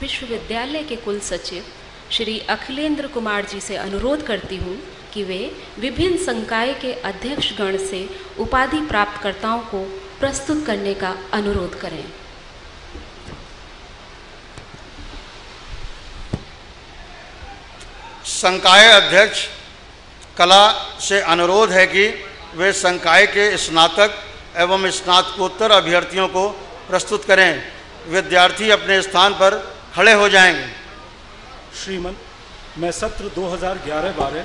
विश्वविद्यालय के कुल सचिव श्री अखिलेंद्र कुमार जी से अनुरोध करती हूँ कि वे विभिन्न संकाय के अध्यक्षगण से उपाधि प्राप्तकर्ताओं को प्रस्तुत करने का अनुरोध करें। संकाय अध्यक्ष कला से अनुरोध है कि वे संकाय के स्नातक एवं स्नातकोत्तर अभ्यर्थियों को प्रस्तुत करें। विद्यार्थी अपने स्थान पर खड़े हो जाएंगे। श्रीमन, मैं सत्र 2011-12,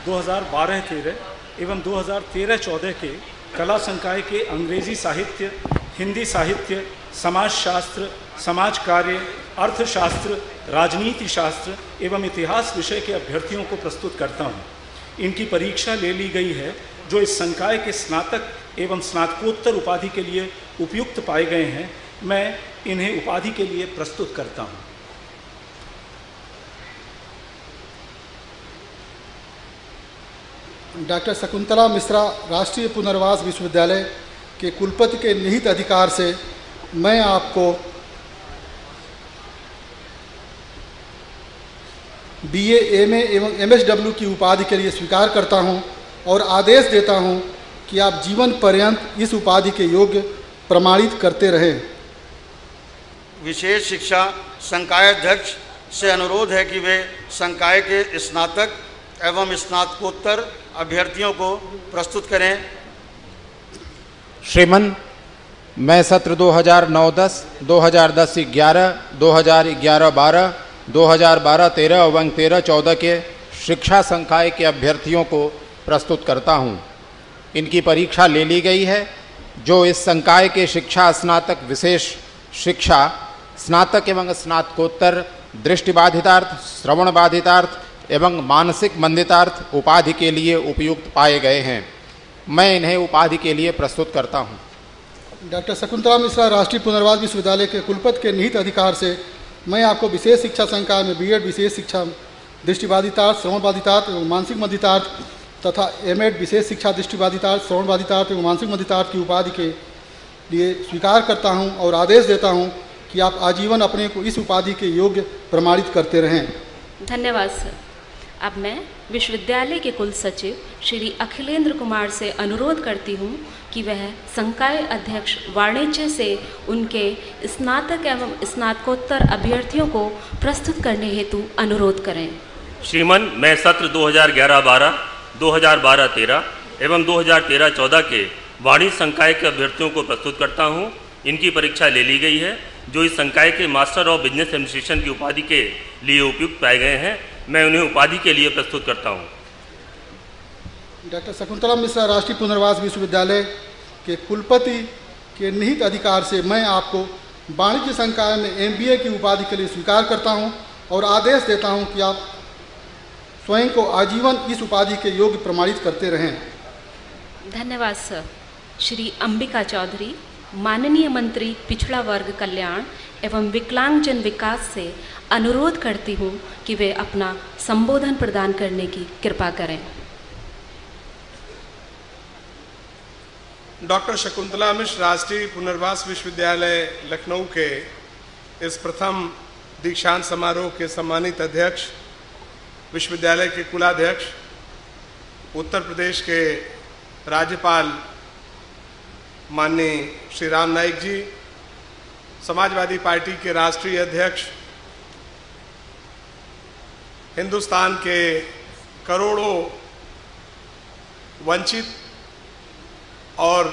2012-13 एवं 2013-14 के कला संकाय के अंग्रेजी साहित्य, हिंदी साहित्य, समाजशास्त्र, समाज कार्य, अर्थशास्त्र, राजनीति शास्त्र एवं इतिहास विषय के अभ्यर्थियों को प्रस्तुत करता हूँ। इनकी परीक्षा ले ली गई है जो इस संकाय के स्नातक एवं स्नातकोत्तर उपाधि के लिए उपयुक्त पाए गए हैं। मैं इन्हें उपाधि के लिए प्रस्तुत करता हूँ। डॉक्टर शकुंतला मिश्रा, राष्ट्रीय पुनर्वास विश्वविद्यालय के कुलपति के निहित अधिकार से मैं आपको BA, MA एवं MSW की उपाधि के लिए स्वीकार करता हूं और आदेश देता हूं कि आप जीवन पर्यंत इस उपाधि के योग्य प्रमाणित करते रहें। विशेष शिक्षा संकाय अध्यक्ष से अनुरोध है कि वे संकाय के स्नातक एवं स्नातकोत्तर अभ्यर्थियों को प्रस्तुत करें। श्रीमन, मैं सत्र 2009-10, 2010-11, 2011-12, 2012-13 एवं 13-14 के शिक्षा संकाय के अभ्यर्थियों को प्रस्तुत करता हूँ। इनकी परीक्षा ले ली गई है जो इस संकाय के शिक्षा स्नातक विशेष शिक्षा स्नातक एवं स्नातकोत्तर दृष्टिबाधितार्थ, श्रवण बाधितार्थ एवं मानसिक मंदितार्थ उपाधि के लिए उपयुक्त पाए गए हैं। मैं इन्हें उपाधि के लिए प्रस्तुत करता हूँ। डॉक्टर शकुंतला मिश्रा, राष्ट्रीय पुनर्वास विश्वविद्यालय के कुलपति के निहित अधिकार से मैं आपको विशेष शिक्षा संकाय में B.Ed विशेष शिक्षा दृष्टिबाधितार्थ, श्रवण बाधितार्थ एवं मानसिक मंदितार्थ तथा M.Ed विशेष शिक्षा दृष्टिबाधितार्थ, श्रवण बाधितार्थ एवं मानसिक मंदितार्थ की उपाधि के लिए स्वीकार करता हूं और आदेश देता हूं कि आप आजीवन अपने को इस उपाधि के योग्य प्रमाणित करते रहें। धन्यवाद सर। अब मैं विश्वविद्यालय के कुल सचिव श्री अखिलेंद्र कुमार से अनुरोध करती हूँ कि वह संकाय अध्यक्ष वाणिज्य से उनके स्नातक एवं स्नातकोत्तर अभ्यर्थियों को प्रस्तुत करने हेतु अनुरोध करें। श्रीमन, मैं सत्र 2011-12, 2012-13 एवं 2013-14 के वाणिज्य संकाय के अभ्यर्थियों को प्रस्तुत करता हूँ। इनकी परीक्षा ले ली गई है जो इस संकाय के मास्टर ऑफ बिजनेस एडमिनिस्ट्रेशन की उपाधि के लिए उपयुक्त पाए गए हैं। मैं उन्हें उपाधि के लिए प्रस्तुत करता हूँ। डॉक्टर शकुंतला मिश्रा, राष्ट्रीय पुनर्वास विश्वविद्यालय के कुलपति के निहित अधिकार से मैं आपको वाणिज्य संकाय में MBA की उपाधि के लिए स्वीकार करता हूं और आदेश देता हूं कि आप स्वयं को आजीवन इस उपाधि के योग्य प्रमाणित करते रहें। धन्यवाद सर। श्री अंबिका चौधरी, माननीय मंत्री पिछड़ा वर्ग कल्याण एवं विकलांगजन विकास से अनुरोध करती हूँ कि वे अपना संबोधन प्रदान करने की कृपा करें। डॉक्टर शकुंतला मिश्र, राष्ट्रीय पुनर्वास विश्वविद्यालय लखनऊ के इस प्रथम दीक्षांत समारोह के सम्मानित अध्यक्ष, विश्वविद्यालय के कुलाध्यक्ष, उत्तर प्रदेश के राज्यपाल माननीय श्री राम नाईक जी, समाजवादी पार्टी के राष्ट्रीय अध्यक्ष, हिंदुस्तान के करोड़ों वंचित और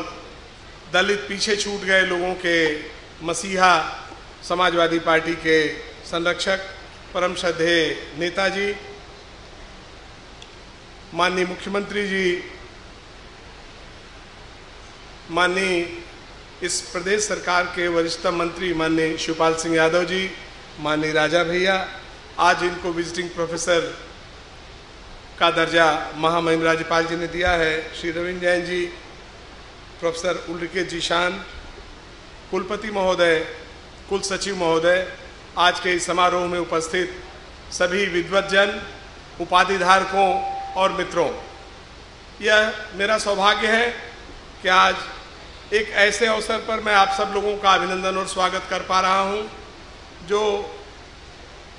दलित पीछे छूट गए लोगों के मसीहा समाजवादी पार्टी के संरक्षक परम श्रद्धेय नेताजी, माननीय मुख्यमंत्री जी, माननीय इस प्रदेश सरकार के वरिष्ठतम मंत्री माननीय शिवपाल सिंह यादव जी, माननीय राजा भैया, आज इनको विजिटिंग प्रोफेसर का दर्जा महामहिम राज्यपाल जी ने दिया है, श्री रविंद्र जैन जी, प्रोफेसर उल्रिके जीशान, कुलपति महोदय, कुल सचिव महोदय, आज के इस समारोह में उपस्थित सभी विद्वतजन, उपाधिधारकों और मित्रों, यह मेरा सौभाग्य है कि आज एक ऐसे अवसर पर मैं आप सब लोगों का अभिनंदन और स्वागत कर पा रहा हूं जो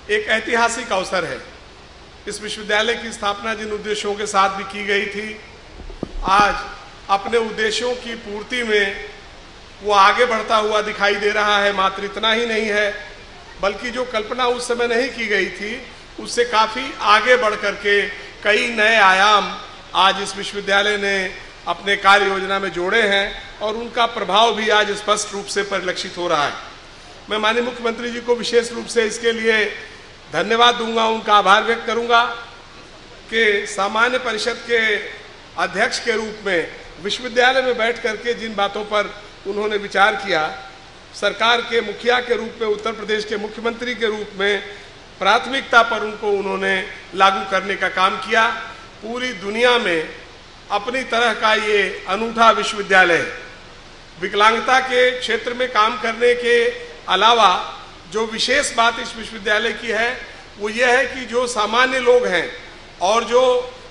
एक ऐतिहासिक अवसर है। इस विश्वविद्यालय की स्थापना जिन उद्देश्यों के साथ भी की गई थी, आज अपने उद्देश्यों की पूर्ति में वो आगे बढ़ता हुआ दिखाई दे रहा है। मात्र इतना ही नहीं है, बल्कि जो कल्पना उस समय नहीं की गई थी, उससे काफ़ी आगे बढ़ करके कई नए आयाम आज इस विश्वविद्यालय ने अपने कार्य योजना में जोड़े हैं और उनका प्रभाव भी आज स्पष्ट रूप से परिलक्षित हो रहा है। मैं माननीय मुख्यमंत्री जी को विशेष रूप से इसके लिए धन्यवाद दूंगा, उनका आभार व्यक्त करूंगा कि सामान्य परिषद के अध्यक्ष के रूप में विश्वविद्यालय में बैठ करके जिन बातों पर उन्होंने विचार किया, सरकार के मुखिया के रूप में, उत्तर प्रदेश के मुख्यमंत्री के रूप में प्राथमिकता पर उनको उन्होंने लागू करने का काम किया। पूरी दुनिया में अपनी तरह का ये अनूठा विश्वविद्यालय है। विकलांगता के क्षेत्र में काम करने के अलावा जो विशेष बात इस विश्वविद्यालय की है वो ये है कि जो सामान्य लोग हैं और जो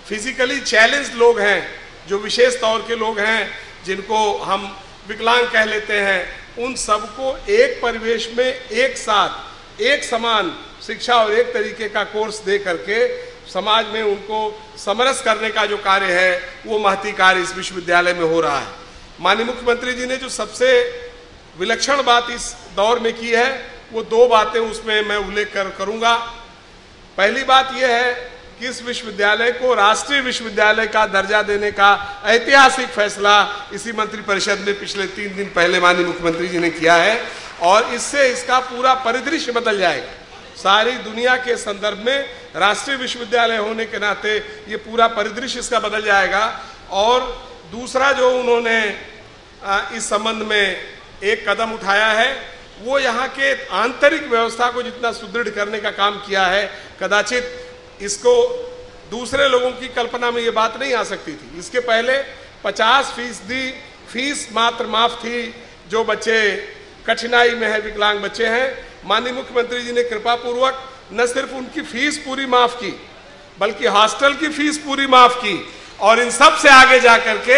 फिजिकली चैलेंज्ड लोग हैं, जो विशेष तौर के लोग हैं जिनको हम विकलांग कह लेते हैं, उन सबको एक परिवेश में एक साथ एक समान शिक्षा और एक तरीके का कोर्स दे करके समाज में उनको समरस करने का जो कार्य है वो महती कार्य इस विश्वविद्यालय में हो रहा है। माननीय मुख्यमंत्री जी ने जो सबसे विलक्षण बात इस दौर में की है वो दो बातें उसमें मैं उल्लेख करूंगा। पहली बात यह है कि इस विश्वविद्यालय को राष्ट्रीय विश्वविद्यालय का दर्जा देने का ऐतिहासिक फैसला इसी मंत्रिपरिषद में पिछले 3 दिन पहले माननीय मुख्यमंत्री जी ने किया है और इससे इसका पूरा परिदृश्य बदल जाएगा। सारी दुनिया के संदर्भ में राष्ट्रीय विश्वविद्यालय होने के नाते ये पूरा परिदृश्य इसका बदल जाएगा। और दूसरा जो उन्होंने इस संबंध में एक कदम उठाया है वो यहाँ के आंतरिक व्यवस्था को जितना सुदृढ़ करने का काम किया है, कदाचित इसको दूसरे लोगों की कल्पना में ये बात नहीं आ सकती थी। इसके पहले 50% फीस मात्र माफ थी जो बच्चे कठिनाई में है, विकलांग बच्चे हैं। माननीय मुख्यमंत्री जी ने कृपा पूर्वक न सिर्फ उनकी फीस पूरी माफ की बल्कि हॉस्टल की फीस पूरी माफ की और इन सब से आगे जाकर के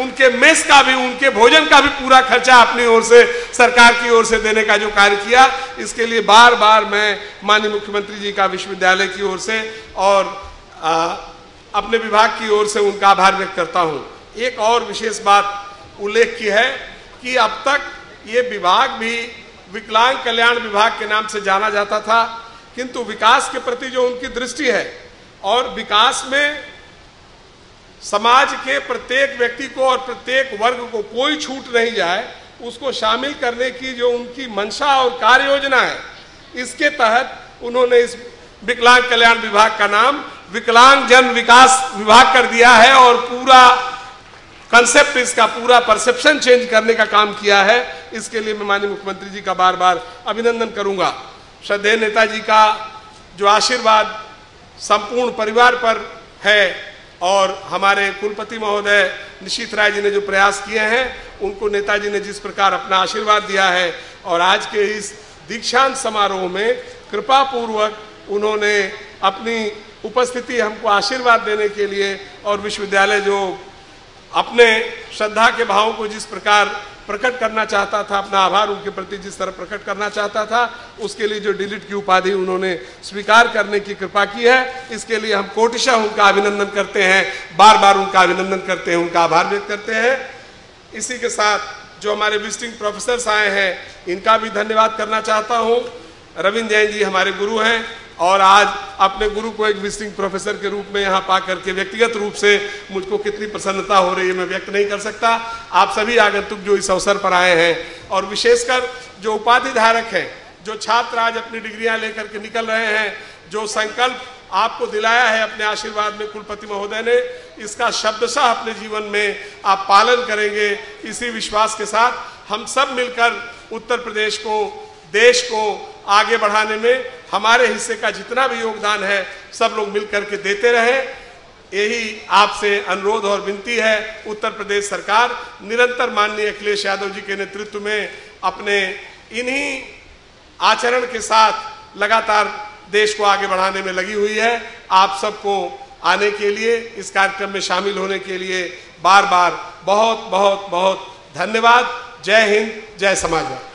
उनके मेस का भी, उनके भोजन का भी पूरा खर्चा अपनी ओर से, सरकार की ओर से देने का जो कार्य किया, इसके लिए बार बार मैं माननीय मुख्यमंत्री जी का विश्वविद्यालय की ओर से और अपने विभाग की ओर से उनका आभार व्यक्त करता हूं। एक और विशेष बात उल्लेख की है कि अब तक ये विभाग भी विकलांग कल्याण विभाग के नाम से जाना जाता था, किंतु विकास के प्रति जो उनकी दृष्टि है और विकास में समाज के प्रत्येक व्यक्ति को और प्रत्येक वर्ग को कोई छूट नहीं जाए, उसको शामिल करने की जो उनकी मंशा और कार्य योजना है, इसके तहत उन्होंने इस विकलांग कल्याण विभाग का नाम विकलांग जन विकास विभाग कर दिया है और पूरा कंसेप्ट, इसका पूरा परसेप्शन चेंज करने का काम किया है। इसके लिए मैं माननीय मुख्यमंत्री जी का बार बार अभिनंदन करूंगा। श्रद्धेय नेताजी का जो आशीर्वाद संपूर्ण परिवार पर है और हमारे कुलपति महोदय निशित राय जी ने जो प्रयास किए हैं, उनको नेताजी ने जिस प्रकार अपना आशीर्वाद दिया है और आज के इस दीक्षांत समारोह में कृपा पूर्वक उन्होंने अपनी उपस्थिति हमको आशीर्वाद देने के लिए और विश्वविद्यालय जो अपने श्रद्धा के भावों को जिस प्रकार प्रकट करना चाहता था, अपना आभार उनके प्रति जिस तरह प्रकट करना चाहता था, उसके लिए जो डिलीट की उपाधि उन्होंने स्वीकार करने की कृपा की है, इसके लिए हम कोटिशः उनका अभिनंदन करते हैं, बार बार उनका अभिनंदन करते हैं, उनका आभार व्यक्त करते हैं। इसी के साथ जो हमारे विजिटिंग प्रोफेसर्स आए हैं, इनका भी धन्यवाद करना चाहता हूँ। रविंद्र जैन जी हमारे गुरु हैं और आज अपने गुरु को एक विजिटिंग प्रोफेसर के रूप में यहाँ पा करके व्यक्तिगत रूप से मुझको कितनी प्रसन्नता हो रही है मैं व्यक्त नहीं कर सकता। आप सभी आगंतुक जो इस अवसर पर आए हैं और विशेषकर जो उपाधि धारक हैं, जो छात्र आज अपनी डिग्रियां लेकर के निकल रहे हैं, जो संकल्प आपको दिलाया है अपने आशीर्वाद में कुलपति महोदय ने, इसका शब्दशः अपने जीवन में आप पालन करेंगे। इसी विश्वास के साथ हम सब मिलकर उत्तर प्रदेश को, देश को आगे बढ़ाने में हमारे हिस्से का जितना भी योगदान है सब लोग मिलकर के देते रहें, यही आपसे अनुरोध और विनती है। उत्तर प्रदेश सरकार निरंतर माननीय अखिलेश यादव जी के नेतृत्व में अपने इन्हीं आचरण के साथ लगातार देश को आगे बढ़ाने में लगी हुई है। आप सबको आने के लिए, इस कार्यक्रम में शामिल होने के लिए बार बार बहुत बहुत बहुत धन्यवाद। जय हिंद, जय समाजवाद।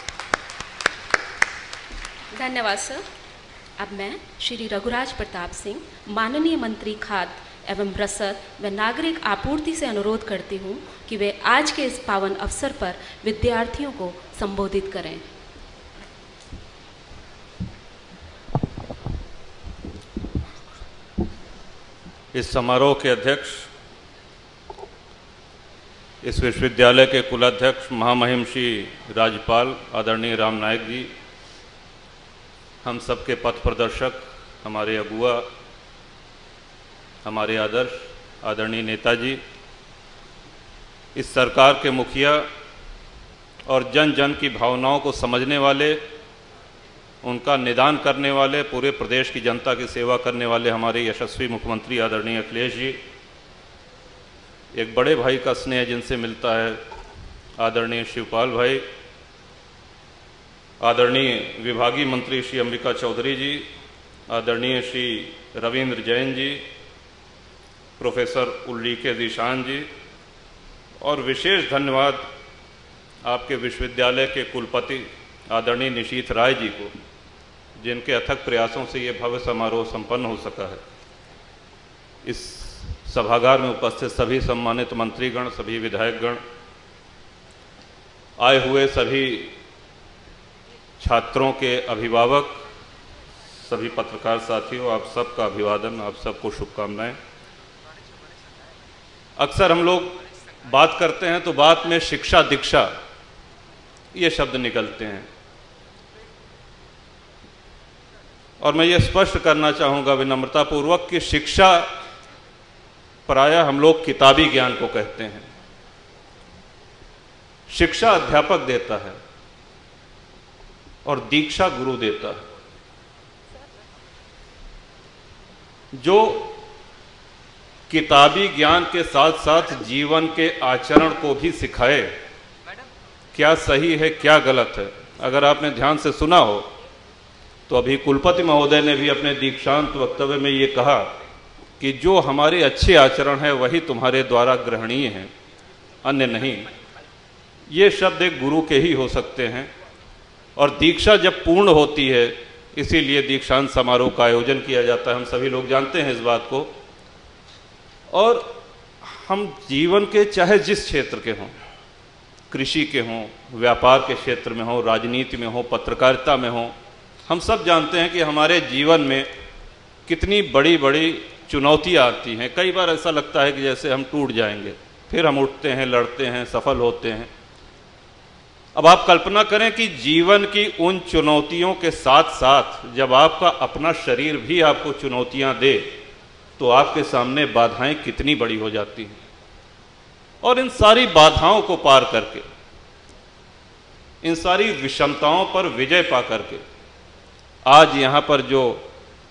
धन्यवाद सर। अब मैं श्री रघुराज प्रताप सिंह, माननीय मंत्री खाद्य एवं रसद व नागरिक आपूर्ति से अनुरोध करती हूँ कि वे आज के इस पावन अवसर पर विद्यार्थियों को संबोधित करें। इस समारोह के अध्यक्ष, इस विश्वविद्यालय के कुलाध्यक्ष महामहिम श्री राज्यपाल आदरणीय राम नायक जी, हम सबके पथ प्रदर्शक, हमारे अगुआ, हमारे आदर्श आदरणीय नेताजी, इस सरकार के मुखिया और जन जन की भावनाओं को समझने वाले, उनका निदान करने वाले, पूरे प्रदेश की जनता की सेवा करने वाले हमारे यशस्वी मुख्यमंत्री आदरणीय अखिलेश जी, एक बड़े भाई का स्नेह जिनसे मिलता है आदरणीय शिवपाल भाई, आदरणीय विभागीय मंत्री श्री अंबिका चौधरी जी, आदरणीय श्री रविंद्र जैन जी, प्रोफेसर उल्लीके जीशान जी, और विशेष धन्यवाद आपके विश्वविद्यालय के कुलपति आदरणीय निशीथ राय जी को, जिनके अथक प्रयासों से ये भव्य समारोह संपन्न हो सका है। इस सभागार में उपस्थित सभी सम्मानित मंत्रीगण, सभी विधायकगण, आए हुए सभी छात्रों के अभिभावक, सभी पत्रकार साथियों, आप सबका अभिवादन, आप सबको शुभकामनाएं। अक्सर हम लोग बात करते हैं तो बात में शिक्षा दीक्षा ये शब्द निकलते हैं, और मैं ये स्पष्ट करना चाहूँगा विनम्रतापूर्वक कि शिक्षा प्रायः हम लोग किताबी ज्ञान को कहते हैं। शिक्षा अध्यापक देता है और दीक्षा गुरु देता है। जो किताबी ज्ञान के साथ साथ जीवन के आचरण को भी सिखाए, क्या सही है क्या गलत है। अगर आपने ध्यान से सुना हो तो अभी कुलपति महोदय ने भी अपने दीक्षांत वक्तव्य में ये कहा कि जो हमारे अच्छे आचरण है वही तुम्हारे द्वारा ग्रहणीय हैं, अन्य नहीं। ये शब्द एक गुरु के ही हो सकते हैं, और दीक्षा जब पूर्ण होती है, इसीलिए दीक्षांत समारोह का आयोजन किया जाता है। हम सभी लोग जानते हैं इस बात को। और हम जीवन के चाहे जिस क्षेत्र के हों, कृषि के हों, व्यापार के क्षेत्र में हों, राजनीति में हों, पत्रकारिता में हों, हम सब जानते हैं कि हमारे जीवन में कितनी बड़ी बड़ी चुनौतियाँ आती हैं। कई बार ऐसा लगता है कि जैसे हम टूट जाएंगे, फिर हम उठते हैं, लड़ते हैं, सफल होते हैं। अब आप कल्पना करें कि जीवन की उन चुनौतियों के साथ साथ जब आपका अपना शरीर भी आपको चुनौतियाँ दे, तो आपके सामने बाधाएं कितनी बड़ी हो जाती हैं। और इन सारी बाधाओं को पार करके, इन सारी विषमताओं पर विजय पा करके आज यहाँ पर जो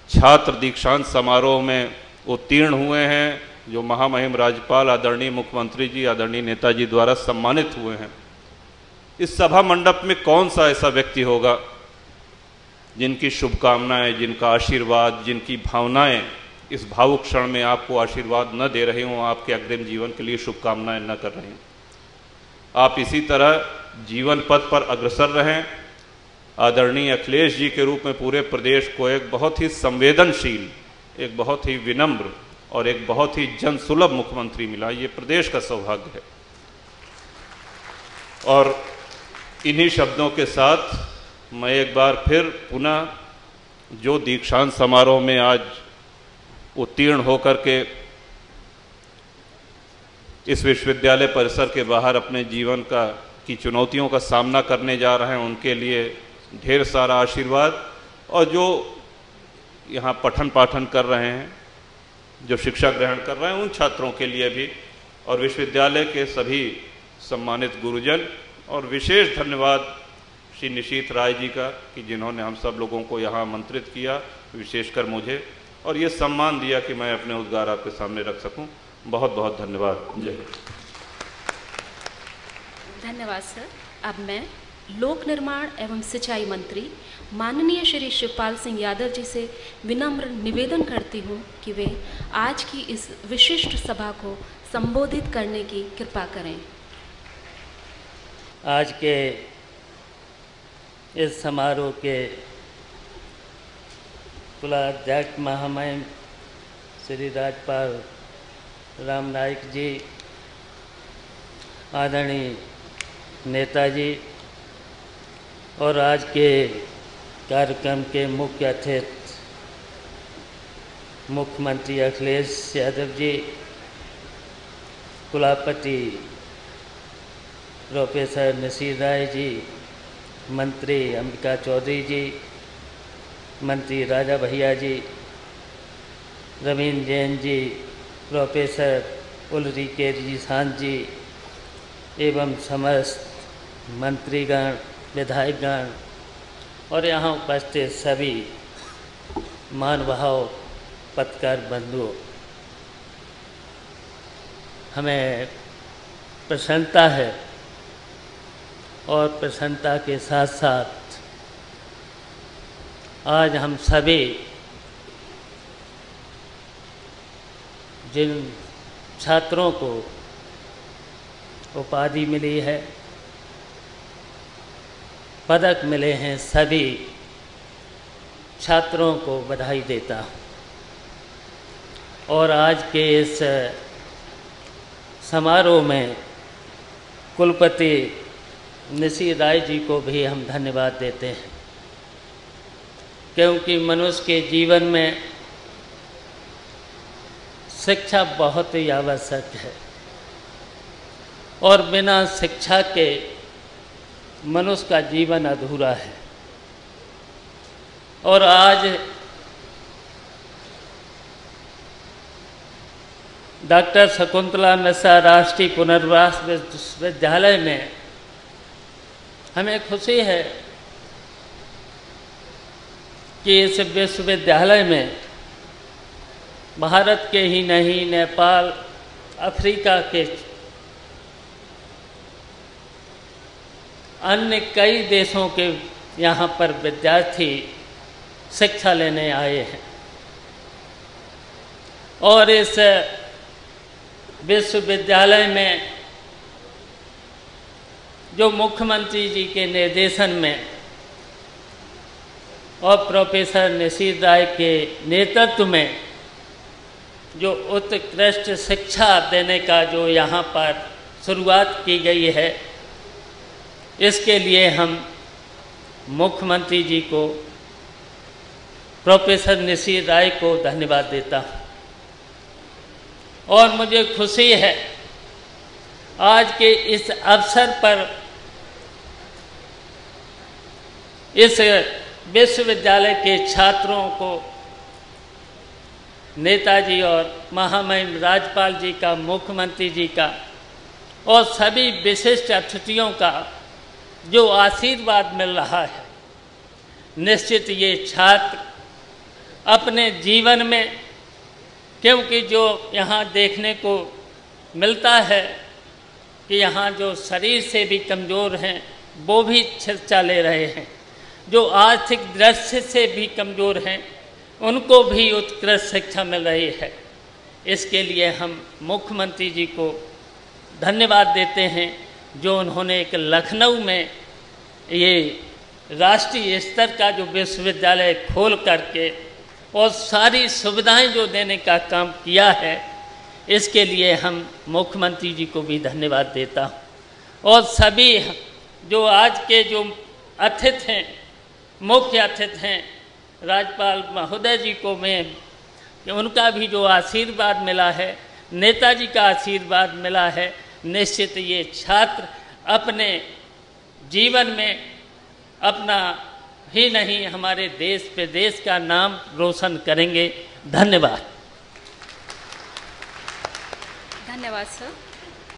छात्र दीक्षांत समारोह में उत्तीर्ण हुए हैं, जो महामहिम राज्यपाल आदरणीय मुख्यमंत्री जी, आदरणीय नेताजी द्वारा सम्मानित हुए हैं, इस सभा मंडप में कौन सा ऐसा व्यक्ति होगा जिनकी शुभकामनाएं, जिनका आशीर्वाद, जिनकी भावनाएं इस भावुक क्षण में आपको आशीर्वाद न दे रहे हों, आपके अग्रिम जीवन के लिए शुभकामनाएं न कर रहे हों। आप इसी तरह जीवन पथ पर अग्रसर रहें। आदरणीय अखिलेश जी के रूप में पूरे प्रदेश को एक बहुत ही संवेदनशील, एक बहुत ही विनम्र और एक बहुत ही जनसुलभ मुख्यमंत्री मिला। ये प्रदेश का सौभाग्य है। और इन्हीं शब्दों के साथ मैं एक बार फिर पुनः जो दीक्षांत समारोह में आज उत्तीर्ण होकर के इस विश्वविद्यालय परिसर के बाहर अपने जीवन की चुनौतियों का सामना करने जा रहे हैं, उनके लिए ढेर सारा आशीर्वाद। और जो यहाँ पठन पाठन कर रहे हैं, जो शिक्षा ग्रहण कर रहे हैं, उन छात्रों के लिए भी, और विश्वविद्यालय के सभी सम्मानित गुरुजन। और विशेष धन्यवाद श्री निशीथ राय जी का कि जिन्होंने हम सब लोगों को यहाँ आमंत्रित किया, विशेषकर मुझे, और ये सम्मान दिया कि मैं अपने उद्गार आपके सामने रख सकूं। बहुत बहुत धन्यवाद। जय हिंद। धन्यवाद सर। अब मैं लोक निर्माण एवं सिंचाई मंत्री माननीय श्री शिवपाल सिंह यादव जी से विनम्र निवेदन करती हूँ कि वे आज की इस विशिष्ट सभा को संबोधित करने की कृपा करें। आज के इस समारोह के कुलाध्यक्ष महामहिम श्री राजपाल राम नाईक जी, आदरणीय नेताजी और आज के कार्यक्रम के मुख्य अतिथि मुख्यमंत्री अखिलेश यादव जी, कुलापति प्रोफेसर नसीर राय जी, मंत्री अंबिका चौधरी जी, मंत्री राजा भैया जी, रवीन जैन जी, प्रोफेसर उलरिके रिजिसान जी एवं समस्त मंत्रीगण, विधायकगण और यहाँ उपस्थित सभी महानुभाव पत्रकार बंधुओं, हमें प्रसन्नता है और प्रसन्नता के साथ साथ आज हम सभी जिन छात्रों को उपाधि मिली है, पदक मिले हैं, सभी छात्रों को बधाई देता हूँ। और आज के इस समारोह में कुलपति नसीर राय जी को भी हम धन्यवाद देते हैं, क्योंकि मनुष्य के जीवन में शिक्षा बहुत ही आवश्यक है और बिना शिक्षा के मनुष्य का जीवन अधूरा है। और आज डॉक्टर शकुंतला मिश्रा राष्ट्रीय पुनर्वास विश्वविद्यालय में हमें खुशी है कि इस विश्वविद्यालय में भारत के ही नहीं, नेपाल, अफ्रीका के अन्य कई देशों के यहाँ पर विद्यार्थी शिक्षा लेने आए हैं। और इस विश्वविद्यालय में जो मुख्यमंत्री जी के निर्देशन में और प्रोफेसर नसीर राय के नेतृत्व में जो उत्कृष्ट शिक्षा देने का जो यहाँ पर शुरुआत की गई है, इसके लिए हम मुख्यमंत्री जी को, प्रोफेसर नसीर राय को धन्यवाद देता हूँ। और मुझे खुशी है आज के इस अवसर पर इस विश्वविद्यालय के छात्रों को नेताजी और महामहिम राज्यपाल जी का, मुख्यमंत्री जी का और सभी विशिष्ट अतिथियों का जो आशीर्वाद मिल रहा है, निश्चित ये छात्र अपने जीवन में, क्योंकि जो यहाँ देखने को मिलता है कि यहाँ जो शरीर से भी कमज़ोर हैं वो भी शिक्षा ले रहे हैं, जो आर्थिक दृष्टि से भी कमज़ोर हैं उनको भी उत्कृष्ट शिक्षा मिल रही है। इसके लिए हम मुख्यमंत्री जी को धन्यवाद देते हैं, जो उन्होंने एक लखनऊ में ये राष्ट्रीय स्तर का जो विश्वविद्यालय खोल करके और सारी सुविधाएं जो देने का काम किया है, इसके लिए हम मुख्यमंत्री जी को भी धन्यवाद देता हूँ। और सभी जो आज के जो अतिथि हैं, मुख्य अतिथि हैं, राज्यपाल महोदय जी को मैं उनका भी जो आशीर्वाद मिला है, नेताजी का आशीर्वाद मिला है, निश्चित ये छात्र अपने जीवन में अपना ही नहीं हमारे देश प्रदेश का नाम रोशन करेंगे। धन्यवाद। धन्यवाद सर।